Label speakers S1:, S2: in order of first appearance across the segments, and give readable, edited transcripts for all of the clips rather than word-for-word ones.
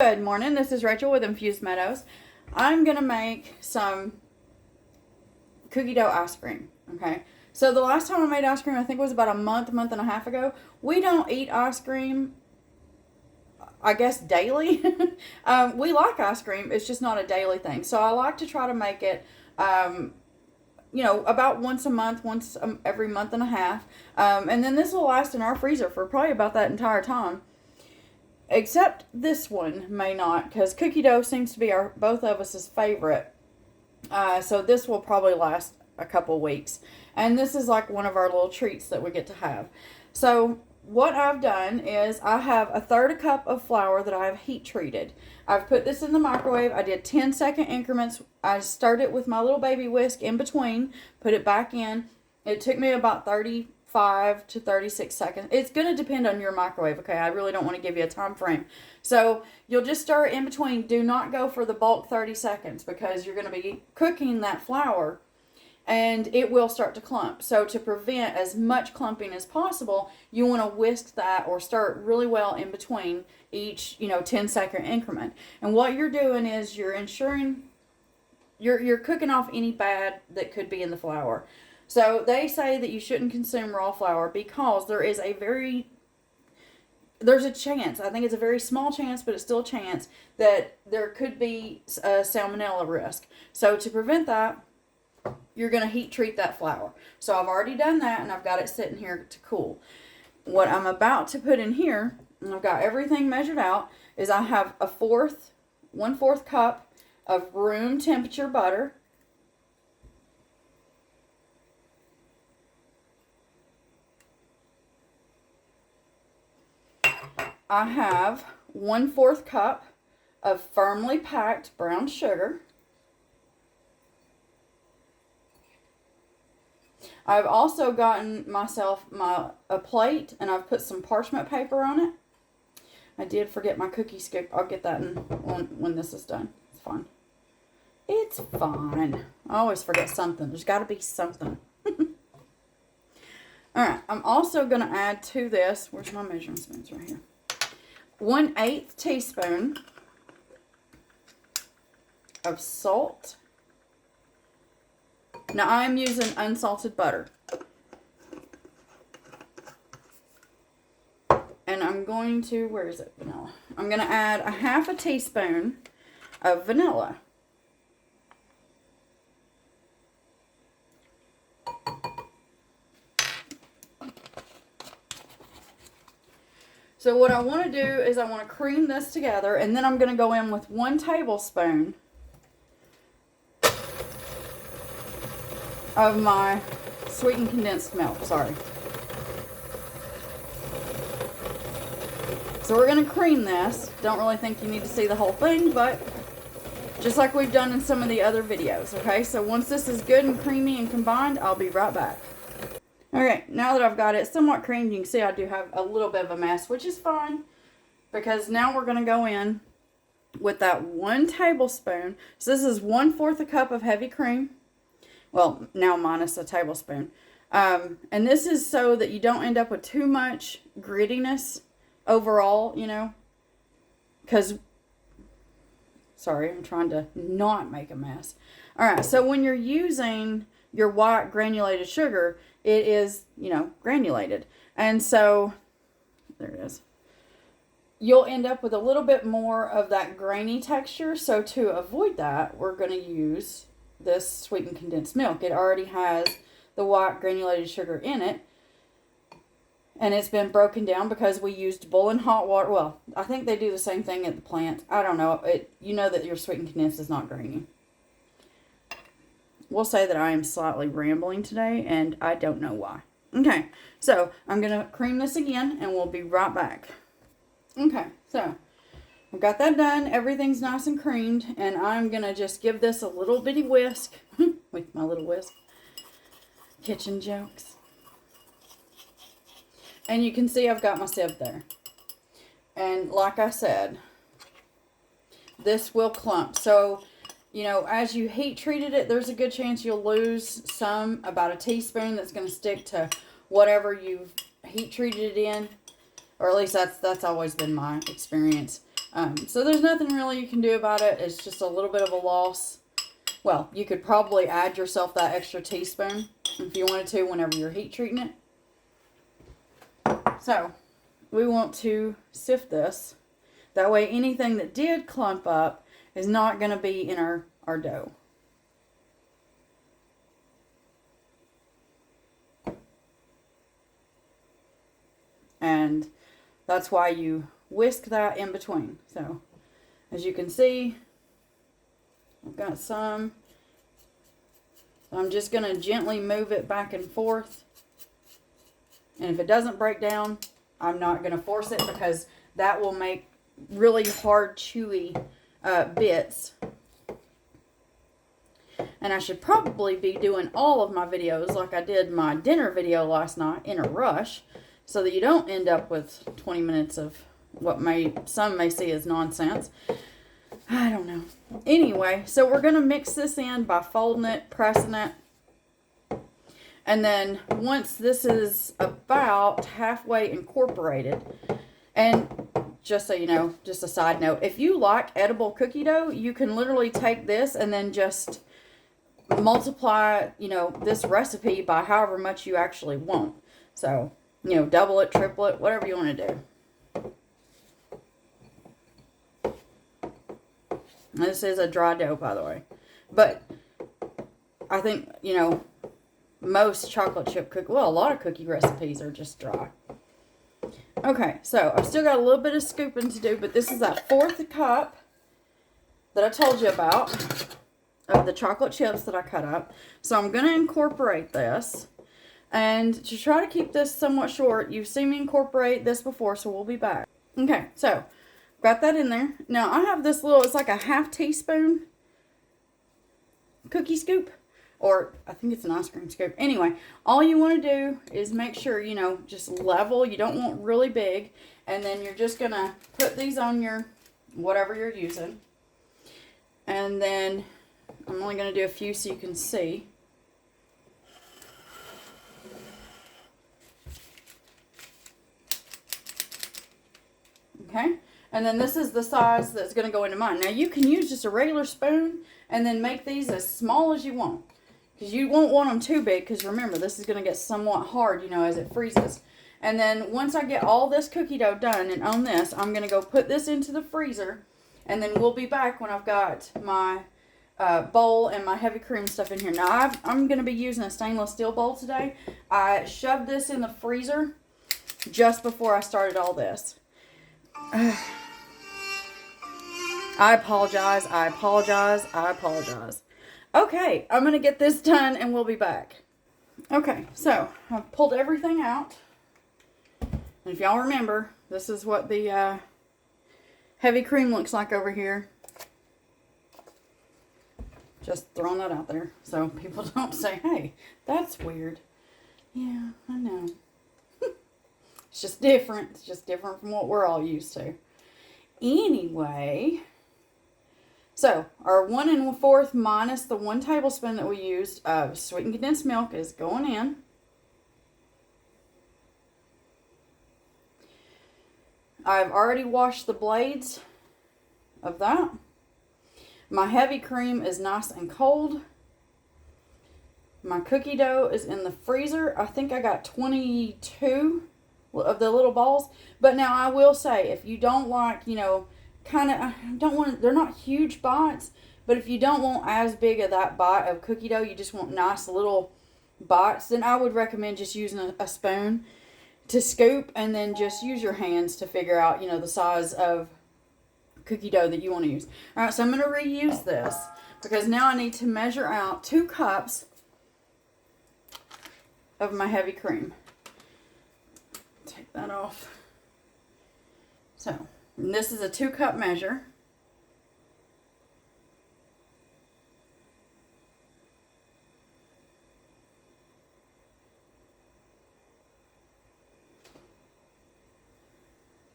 S1: Good morning, this is Rachel with Infused Meadows. I'm going to make some cookie dough ice cream, okay? So the last time I made ice cream, I think it was about a month and a half ago. We don't eat ice cream, I guess, daily. We like ice cream, it's just not a daily thing. So I like to try to make it, about once a month, every month and a half. And then this will last in our freezer for probably about that entire time. Except this one may not, because cookie dough seems to be both of us' favorite. So this will probably last a couple weeks. And this is like one of our little treats that we get to have. So what I've done is I have a third a cup of flour that I've heat treated. I've put this in the microwave. I did 10-second increments. I stirred it with my little baby whisk in between, put it back in. It took me about 35 to 36 seconds. It's going to depend on your microwave, okay? I really don't want to give you a time frame. So you'll just stir it in between. Do not go for the bulk 30 seconds because you're going to be cooking that flour and it will start to clump. So to prevent as much clumping as possible, you want to whisk that or stir it really well in between each, 10-second increment. And what you're doing is you're ensuring you're cooking off any bad that could be in the flour. So they say that you shouldn't consume raw flour because there's a chance, I think it's a very small chance, but it's still a chance that there could be a salmonella risk. So to prevent that, you're going to heat treat that flour. So I've already done that and I've got it sitting here to cool. What I'm about to put in here, and I've got everything measured out, is I have 1/4 cup of room temperature butter. I have 1/4 cup of firmly packed brown sugar. I've also gotten myself a plate and I've put some parchment paper on it. I did forget my cookie scoop. I'll get that when this is done. It's fine. It's fine. I always forget something. There's got to be something. Alright, I'm also going to add to this, where's my measuring spoons? Right here. 1/8 teaspoon of salt. Now I'm using unsalted butter. And I'm going to, where is it? Vanilla. I'm going to add 1/2 teaspoon of vanilla. So what I want to do is I want to cream this together, and then I'm going to go in with 1 tablespoon of my sweetened condensed milk. Sorry. So we're going to cream this. Don't really think you need to see the whole thing, but just like we've done in some of the other videos, okay? So once this is good and creamy and combined, I'll be right back. Okay, now that I've got it somewhat creamed, you can see I do have a little bit of a mess, which is fine, because now we're going to go in with that 1 tablespoon. So this is 1/4 a cup of heavy cream. Well, now minus a tablespoon. And this is so that you don't end up with too much grittiness overall, because, sorry, I'm trying to not make a mess. Alright, so when you're using your white granulated sugar, it is, granulated. And so, there it is. You'll end up with a little bit more of that grainy texture. So to avoid that, we're going to use this sweetened condensed milk. It already has the white granulated sugar in it. And it's been broken down because we used boiling hot water. Well, I think they do the same thing at the plant. I don't know. You know that your sweetened condensed is not grainy. We'll say that I am slightly rambling today, and I don't know why. Okay, so I'm going to cream this again, and we'll be right back. Okay, so I've got that done. Everything's nice and creamed, and I'm going to just give this a little bitty whisk with my little whisk. Kitchen jokes. And you can see I've got my sieve there. And like I said, this will clump. So, as you heat treated it, there's a good chance you'll lose about a teaspoon that's going to stick to whatever you've heat treated it in. Or at least that's always been my experience. So there's nothing really you can do about it. It's just a little bit of a loss. Well, you could probably add yourself that extra teaspoon if you wanted to whenever you're heat treating it. So we want to sift this. That way anything that did clump up is not going to be in our dough. And that's why you whisk that in between. So as you can see, I've got some. I'm just going to gently move it back and forth. And if it doesn't break down, I'm not going to force it, because that will make really hard, chewy bits. And I should probably be doing all of my videos like I did my dinner video last night in a rush, so that you don't end up with 20 minutes of what some may see as nonsense. I don't know. Anyway, so we're going to mix this in by folding it, pressing it. And then once this is about halfway incorporated, and just so you know, just a side note, if you like edible cookie dough, you can literally take this and then just multiply, this recipe by however much you actually want. So, double it, triple it, whatever you want to do. This is a dry dough, by the way. But I think, most chocolate chip cookie, well, a lot of cookie recipes are just dry. Okay, so I've still got a little bit of scooping to do, but this is that 4th cup that I told you about of the chocolate chips that I cut up. So I'm going to incorporate this. And to try to keep this somewhat short, you've seen me incorporate this before, so we'll be back. Okay, so got that in there. Now I have this little, it's like a ½ teaspoon cookie scoop. Or I think it's an ice cream scoop. Anyway, all you want to do is make sure, just level. You don't want really big. And then you're just going to put these on your, whatever you're using. And then I'm only going to do a few so you can see. Okay. And then this is the size that's going to go into mine. Now you can use just a regular spoon and then make these as small as you want. Because you won't want them too big, because remember, this is going to get somewhat hard, as it freezes. And then once I get all this cookie dough done, and on this, I'm going to go put this into the freezer. And then we'll be back when I've got my bowl and my heavy cream stuff in here. Now, I'm going to be using a stainless steel bowl today. I shoved this in the freezer just before I started all this. I apologize. Okay, I'm going to get this done and we'll be back. Okay, so I've pulled everything out. And if y'all remember, this is what the heavy cream looks like over here. Just throwing that out there so people don't say, hey, that's weird. Yeah, I know. It's just different. It's just different from what we're all used to. Anyway, so our 1 1/4 minus the 1 tablespoon that we used of sweetened condensed milk is going in. I've already washed the blades of that. My heavy cream is nice and cold. My cookie dough is in the freezer. I think I got 22 of the little balls. But now I will say, if you don't like, they're not huge bites, but if you don't want as big of that bite of cookie dough, you just want nice little bites, then I would recommend just using a spoon to scoop, and then just use your hands to figure out, the size of cookie dough that you want to use. All right, so I'm going to reuse this because now I need to measure out 2 cups of my heavy cream. Take that off. So, this is a 2-cup measure.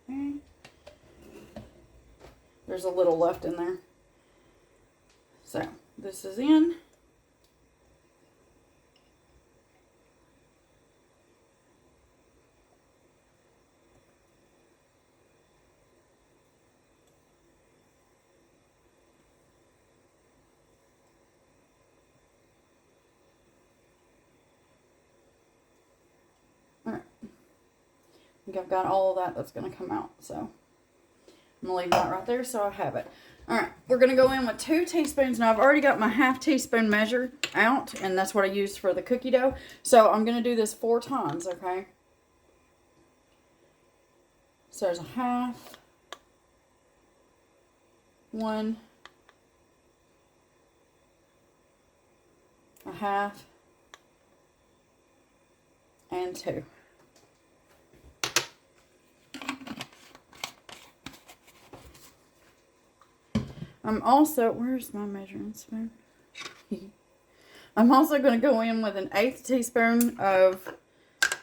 S1: Okay. There's a little left in there. So, this is in. think I've got all of that that's going to come out. So I'm going to leave that right there so I have it. Alright, we're going to go in with 2 teaspoons. Now I've already got my ½ teaspoon measure out, and that's what I used for the cookie dough. So I'm going to do this 4 times, okay? So there's a half, 1, a half, and 2. I'm also, where's my measuring spoon? I'm also going to go in with an 1/8 teaspoon of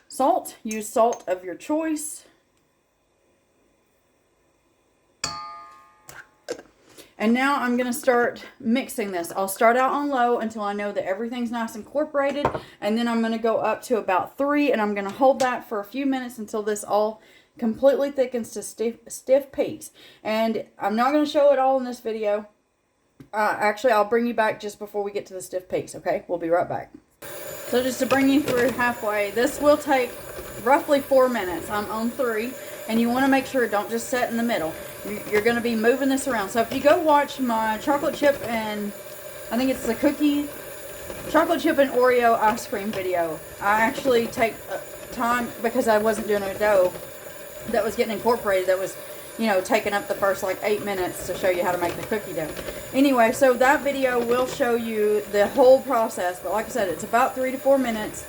S1: salt. Use salt of your choice. And now I'm going to start mixing this. I'll start out on low until I know that everything's nice incorporated. And then I'm going to go up to about 3. And I'm going to hold that for a few minutes until this all completely thickens to stiff peaks. And I'm not going to show it all in this video. Actually, I'll bring you back just before we get to the stiff peaks, okay? We'll be right back. So just to bring you through halfway, this will take roughly 4 minutes. I'm on 3. And you want to make sure, don't just set in the middle. You're going to be moving this around. So if you go watch my chocolate chip and, I think it's the chocolate chip and Oreo ice cream video. I actually take time, because I wasn't doing a dough that was getting incorporated, that was, you know, taking up the first like 8 minutes to show you how to make the cookie dough. Anyway, so that video will show you the whole process. But like I said, it's about 3 to 4 minutes.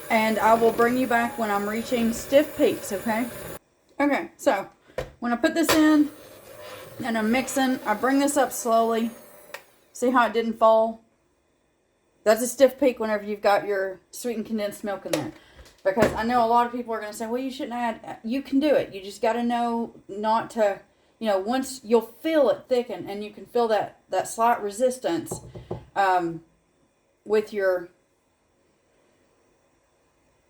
S1: And I will bring you back when I'm reaching stiff peaks, okay? Okay, so when I put this in and I'm mixing, I bring this up slowly. See how it didn't fall? That's a stiff peak whenever you've got your sweetened condensed milk in there. Because I know a lot of people are going to say, well, you shouldn't add. You can do it. You just got to know not to, you know, once you'll feel it thicken and you can feel that slight resistance with your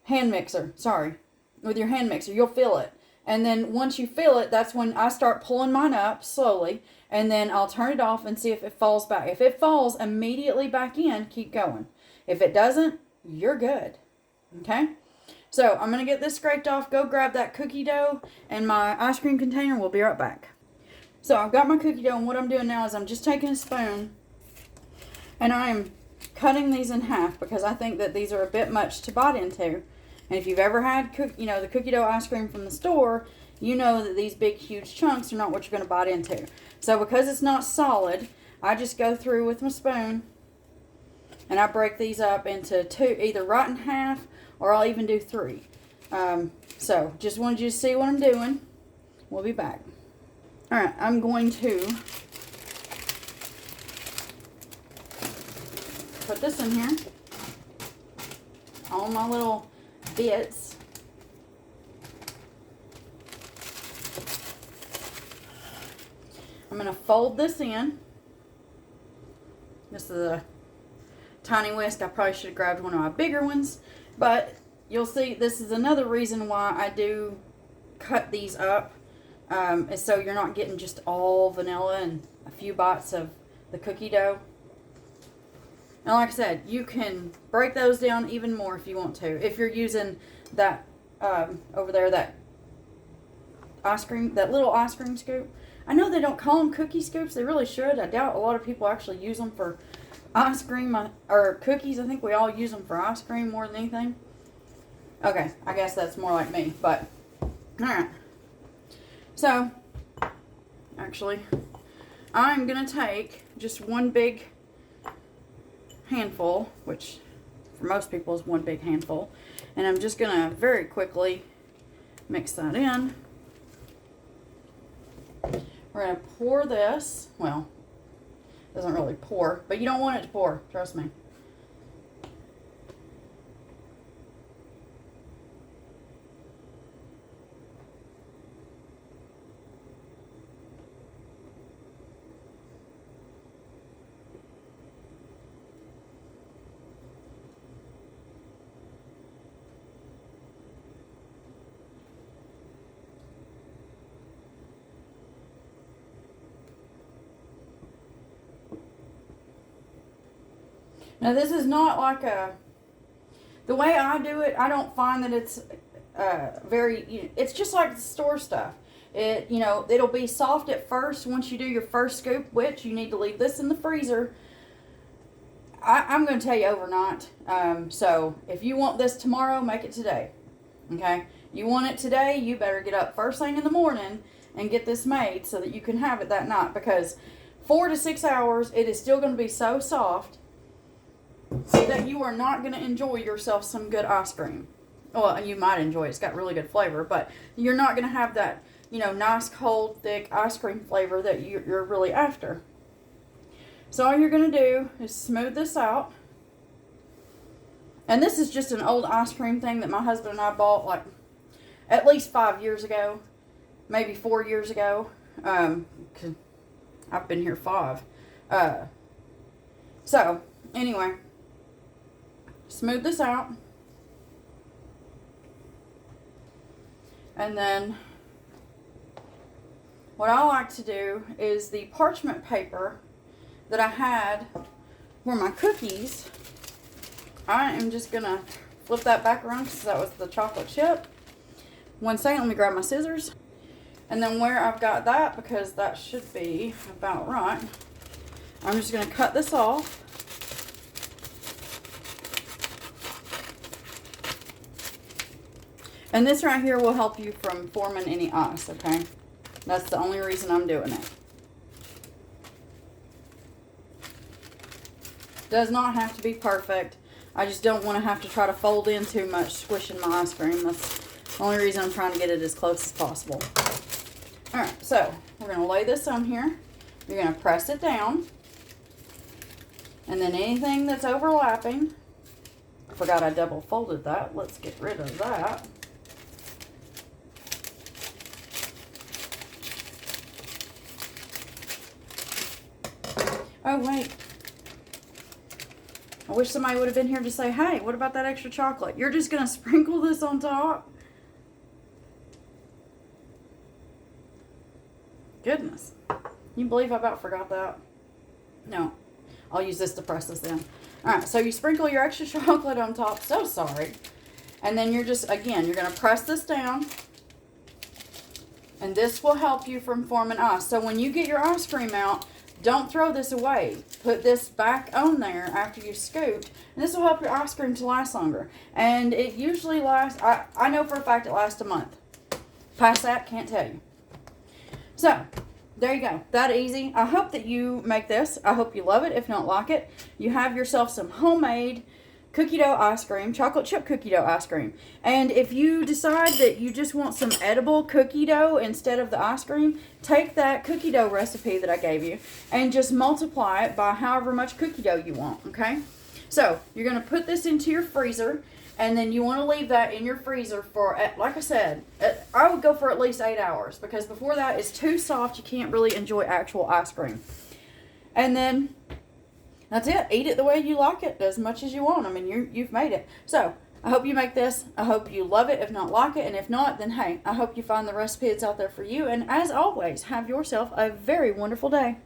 S1: hand mixer. Sorry. With your hand mixer, you'll feel it. And then once you feel it, that's when I start pulling mine up slowly. And then I'll turn it off and see if it falls back. If it falls immediately back in, keep going. If it doesn't, you're good. Okay? So I'm going to get this scraped off. Go grab that cookie dough and my ice cream container. We'll be right back. So I've got my cookie dough. And what I'm doing now is I'm just taking a spoon. And I am cutting these in half because I think that these are a bit much to bite into. And if you've ever had, the cookie dough ice cream from the store, you know that these big, huge chunks are not what you're going to bite into. So because it's not solid, I just go through with my spoon and I break these up into 2, either right in half or I'll even do 3. So just wanted you to see what I'm doing. We'll be back. All right, I'm going to put this in here. All my little bits. I'm going to fold this in. This is a tiny whisk. I probably should have grabbed one of my bigger ones. But you'll see this is another reason why I do cut these up. Is so you're not getting just all vanilla and a few bites of the cookie dough. And like I said, you can break those down even more if you want to. If you're using that, over there, that ice cream, that little ice cream scoop. I know they don't call them cookie scoops. They really should. I doubt a lot of people actually use them for ice cream or cookies. I think we all use them for ice cream more than anything. Okay, I guess that's more like me. But, alright. So, actually, I'm going to take just one big handful, which for most people is one big handful, and I'm just going to very quickly mix that in. We're going to pour this. Well, it doesn't really pour, but you don't want it to pour, trust me. Now this is not like the way I do it, I don't find that it's it's just like the store stuff. It'll be soft at first once you do your first scoop, which you need to leave this in the freezer. I'm going to tell you overnight. So if you want this tomorrow, make it today. Okay? You want it today, you better get up first thing in the morning and get this made so that you can have it that night, because 4 to 6 hours, it is still going to be so soft that you are not going to enjoy yourself some good ice cream. Well, you might enjoy it. It's got really good flavor, but you're not going to have that, nice, cold, thick ice cream flavor that you're really after. So all you're going to do is smooth this out. And this is just an old ice cream thing that my husband and I bought like at least 5 years ago, maybe 4 years ago. 'Cause I've been here 5. So anyway, smooth this out. And then what I like to do is the parchment paper that I had for my cookies, I am just going to flip that back around because that was the chocolate chip. One second, let me grab my scissors. And then where I've got that, because that should be about right, I'm just going to cut this off. And this right here will help you from forming any ice, okay? That's the only reason I'm doing it. Does not have to be perfect. I just don't want to have to try to fold in too much squishing my ice cream. That's the only reason I'm trying to get it as close as possible. Alright, so we're going to lay this on here. You're going to press it down. And then anything that's overlapping, I forgot I double folded that. Let's get rid of that. Oh, wait. I wish somebody would have been here to say, hey, what about that extra chocolate? You're just going to sprinkle this on top? Goodness. You believe I about forgot that? No. I'll use this to press this in. Alright, so you sprinkle your extra chocolate on top. So sorry. And then you're just, again, you're going to press this down. And this will help you from forming ice. So when you get your ice cream out, don't throw this away. Put this back on there after you scooped. And this will help your ice cream to last longer. And it usually lasts, I know for a fact it lasts a month. Past that, can't tell you. So, there you go. That easy. I hope that you make this. I hope you love it. If not like it, you have yourself some homemade cookie dough ice cream, chocolate chip cookie dough ice cream. And if you decide that you just want some edible cookie dough instead of the ice cream, take that cookie dough recipe that I gave you and just multiply it by however much cookie dough you want, okay? So, you're going to put this into your freezer, and then you want to leave that in your freezer for, like I said, I would go for at least 8 hours, because before that it's too soft, you can't really enjoy actual ice cream. And then that's it. Eat it the way you like it, as much as you want. I mean, you've made it. So, I hope you make this. I hope you love it, if not like it. And if not, then hey, I hope you find the recipe that's out there for you. And as always, have yourself a very wonderful day.